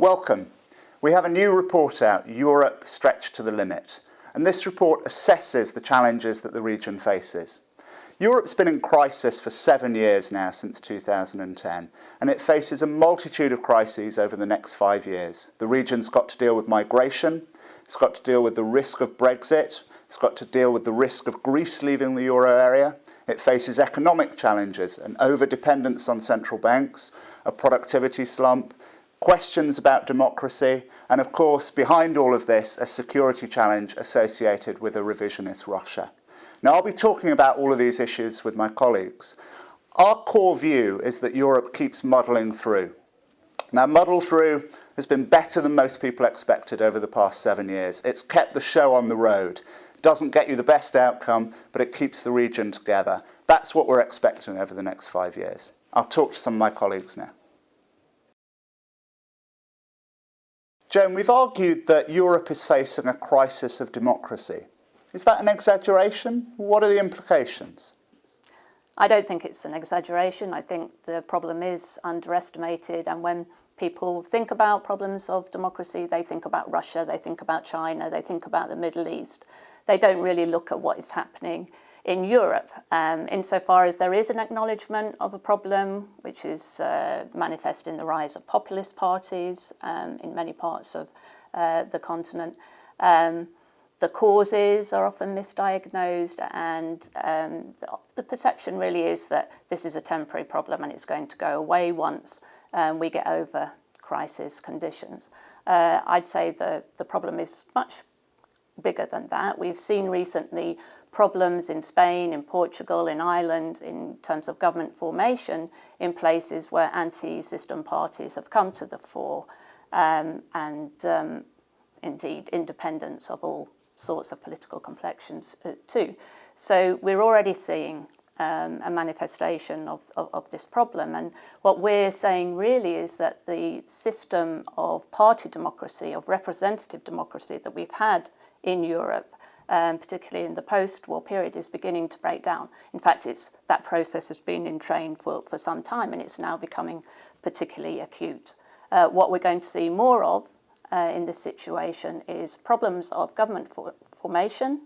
Welcome. We have a new report out, Europe Stretched to the Limit, and this report assesses the challenges that the region faces. Europe's been in crisis for 7 years now, since 2010, and it faces a multitude of crises over the next 5 years. The region's got to deal with migration, it's got to deal with the risk of Brexit, it's got to deal with the risk of Greece leaving the euro area, it faces economic challenges, an over-dependence on central banks, a productivity slump, questions about democracy, and of course, behind all of this, a security challenge associated with a revisionist Russia. Now, I'll be talking about all of these issues with my colleagues. Our core view is that Europe keeps muddling through. Now, muddle through has been better than most people expected over the past 7 years. It's kept the show on the road. It doesn't get you the best outcome, but it keeps the region together. That's what we're expecting over the next 5 years. I'll talk to some of my colleagues now. Joan, we've argued that Europe is facing a crisis of democracy. Is that an exaggeration? What are the implications? I don't think it's an exaggeration. I think the problem is underestimated, and when people think about problems of democracy, they think about Russia, they think about China, they think about the Middle East. They don't really look at what is happening in Europe, insofar as there is an acknowledgement of a problem which is manifest in the rise of populist parties in many parts of the continent. The causes are often misdiagnosed, and the perception really is that this is a temporary problem and it's going to go away once we get over crisis conditions. I'd say the problem is much bigger than that. We've seen recently problems in Spain, in Portugal, in Ireland, in terms of government formation in places where anti-system parties have come to the fore, and indeed independents of all sorts of political complexions too. So we're already seeing a manifestation of this problem, and what we're saying really is that the system of party democracy, of representative democracy that we've had in Europe, particularly in the post-war period, is beginning to break down. In fact, that process has been in train for some time, and it's now becoming particularly acute. What we're going to see more of in this situation is problems of government formation,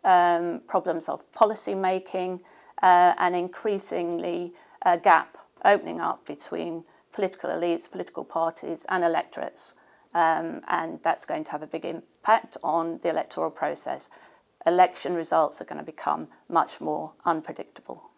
problems of policy making, and increasingly a gap opening up between political elites, political parties and electorates. And that's going to have a big impact on the electoral process. Election results are going to become much more unpredictable.